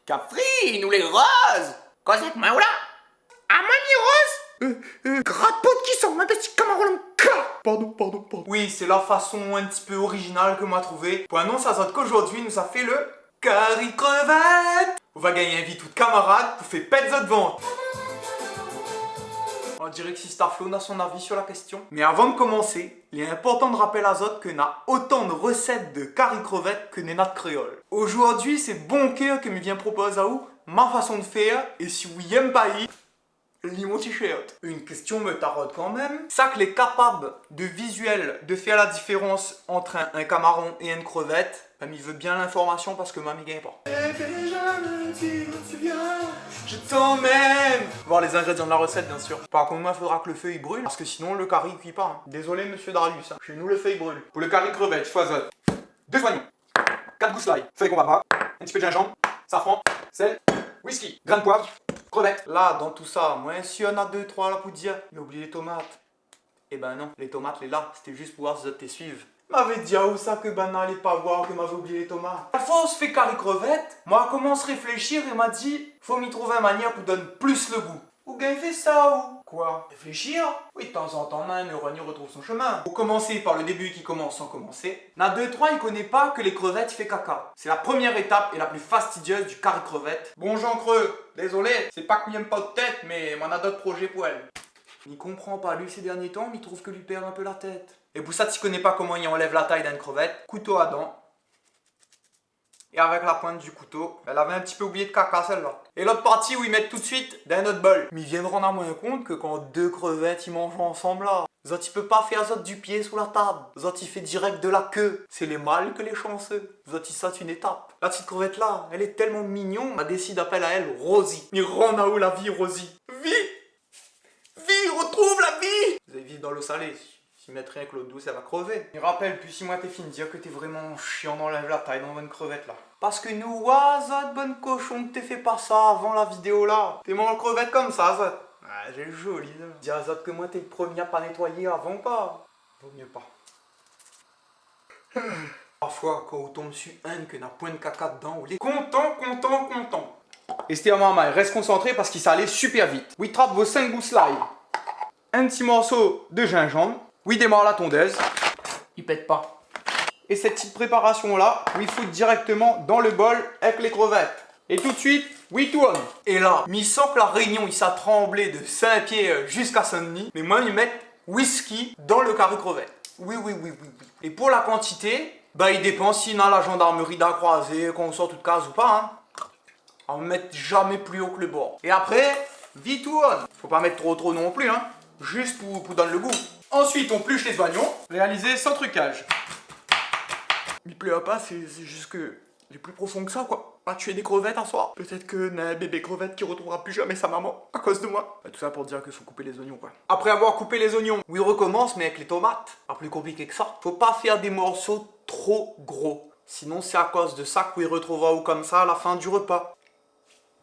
Catherine ou les roses. Cosette, moi ou là? Ah, mamie rose? Gratte-pot qui sort, ma petite camarade. Pardon. Oui, c'est la façon un petit peu originale que m'a trouvé. Pour annoncer à ça qu'aujourd'hui, nous a fait le curry crevette. On va gagner un vie toute camarade pour faire pète de vente. On dirait que Sister Flo a son avis sur la question. Mais avant de commencer, il est important de rappeler à Zot que n'a autant de recettes de curry crevette que n'est notre créole. Aujourd'hui, c'est bon cœur que me vient proposer à vous ma façon de faire et si vous n'aimez pas lis mon t-shirt. Une question me taraude quand même. Ça qu'il est capable de visuel de faire la différence entre un camaron et une crevette, il veut bien l'information parce que mamie gagne pas. Je t'emmène voir les ingrédients de la recette bien sûr. Par contre moi il faudra que le feu il brûle parce que sinon le curry il cuit pas. Hein. Désolé monsieur Darius, hein. Chez nous le feu il brûle. Pour le curry crevette, je choisis 2 oignons, 4 gousses d'ail, feuilles qu'on va pas, un petit peu de gingembre, safran, sel, whisky, grains de poivre, crevettes. Là dans tout ça, moi si on a 2-3 là pour dire, il a oublié les tomates. Eh ben non, les tomates les là, c'était juste pour voir si vous te suivre. M'avait dit où ça que ben n'allait pas voir que m'avait oublié les tomates. La fois on se fait curry crevette, moi commence à réfléchir et m'a dit faut m'y trouver une manière pour donner plus le goût. Ou gagne fait ça ou quoi? Réfléchir? Oui, de temps en temps, un neurone retrouve son chemin. Pour commencer par le début qui commence sans commencer, na 2-3 il connaît pas que les crevettes fait caca. C'est la première étape et la plus fastidieuse du curry crevette. Bon Jean Creux, désolé, c'est pas que m'aime pas de tête, mais m'en a d'autres projets pour elle. Il comprend pas, lui ces derniers temps, il trouve que lui perd un peu la tête. Et pour ça, tu connais pas comment il enlève la taille d'une crevette, couteau à dents. Et avec la pointe du couteau, elle avait un petit peu oublié de caca celle-là. Et l'autre partie où ils mettent tout de suite dans un autre bol. Mais ils viennent rendre à moins compte que quand 2 crevettes ils mangent ensemble là, Zot il peut pas faire Zot du pied sous la table. Zot il fait direct de la queue. C'est les mâles que les chanceux. Zot il saute une étape. La petite crevette là, elle est tellement mignon, on a décidé d'appeler à elle Rosie. Mais rend à où la vie Rosie? Vie, retrouve la vie! Vous allez vivre dans l'eau salée. Si mettre rien que l'eau douce, elle va crever. Il rappelle, puis si moi t'es fini de dire que t'es vraiment chiant d'enlever la taille dans une crevette là. Parce que nous, Zot, bonne cochon, que t'es fait pas ça avant la vidéo là. T'es mangé crevette comme ça, Zot. Ah, j'ai joli là. Dis à Zot que moi t'es le premier à pas nettoyer avant pas. Vaut mieux pas. Parfois, quand on tombe sur un que n'a point de caca dedans, on est content. Et c'était à maman, reste concentré parce qu'il s'allait super vite. Oui, trappe vos 5 gousses live. Un petit morceau de gingembre. Oui, démarre la tondeuse. Il pète pas. Et cette petite préparation là, oui, fout directement dans le bol avec les crevettes. Et tout de suite, oui, tourne. Et là, il sent que la réunion, il s'est tremblé de Saint-Pierre jusqu'à Saint-Denis. Mais moi, ils mettent whisky dans le curry crevette. Oui. Et pour la quantité, bah, il dépend s'il a la gendarmerie d'un croisé, qu'on sort toute case ou pas. Hein. On ne met jamais plus haut que le bord. Et après, vite tourne. Faut pas mettre trop non plus, hein. Juste pour donner le goût. Ensuite, on pluche les oignons, réalisé sans trucage. Il pleut pas, c'est juste que il est plus profond que ça, quoi. On va tuer des crevettes un soir. Peut-être que un bébé crevette qui retrouvera plus jamais sa maman à cause de moi. Tout ça pour dire qu'il faut couper les oignons, quoi. Après avoir coupé les oignons, oui, on recommence, mais avec les tomates. Pas plus compliqué que ça. Faut pas faire des morceaux trop gros. Sinon, c'est à cause de ça qu'on y retrouvera ou comme ça à la fin du repas.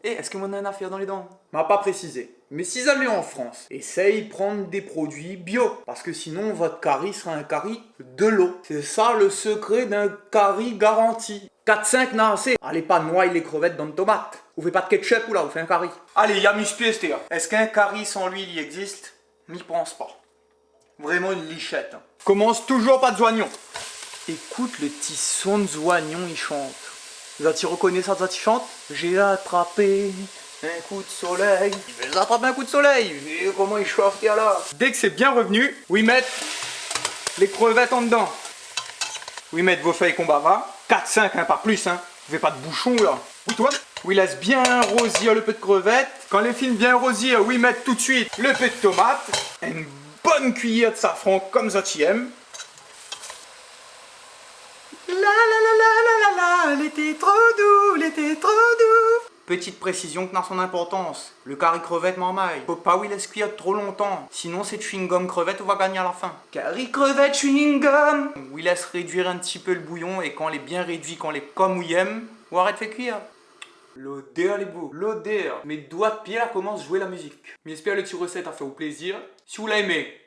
Et est-ce que moi on a une affaire dans les dents? M'a pas précisé. Mais si vous allez en France, essayez de prendre des produits bio. Parce que sinon, votre curry sera un curry de l'eau. C'est ça le secret d'un curry garanti. 4-5 n'a assez. Allez pas noyer les crevettes dans de tomates. Vous faites pas de ketchup ou là, vous faites un curry. Allez, y'a musclé, c'était. Est-ce qu'un curry sans l'huile il existe? M'y pense pas. Vraiment une lichette. Hein. Commence toujours pas de oignons. Écoute le petit son de oignons, il chante. Vous avez reconnu ça, il chante? J'ai attrapé un coup de soleil. Je vais attraper un coup de soleil. Et comment il chauffe là? Dès que c'est bien revenu, oui mettre les crevettes en dedans. Oui mettre vos feuilles qu'on bava. 4-5, hein, pas plus. Hein. Vous faites pas de bouchon là. Oui toi. Oui laisse bien rosir le peu de crevettes. Quand les films bien rosir, oui mettre tout de suite le peu de tomate. Une bonne cuillère de safran comme ça tu aimes. L'été trop doux, l'été trop doux. Petite précision qui n'a son importance. Le curry crevette marmaille. Faut pas oui laisse cuire trop longtemps. Sinon c'est chewing gum crevette on va gagner à la fin. Curry crevette chewing gum. Oui laisse réduire un petit peu le bouillon et quand il est bien réduit, quand il est comme oui aime, on arrête de cuire. L'odeur les beaux. L'odeur. Mes doigts de pied là commencent à jouer la musique. J'espère que cette recette a fait au plaisir. Si vous l'avez aimé,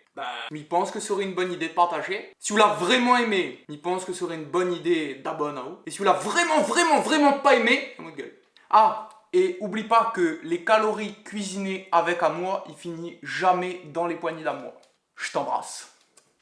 je pense que ce serait une bonne idée de partager. Si vous l'avez vraiment aimé, je pense que ce serait une bonne idée d'abonner. Et si vous l'avez vraiment pas aimé, c'est mon gueule. Ah, et oublie pas que les calories cuisinées avec amour, ils finissent jamais dans les poignées d'amour. Je t'embrasse.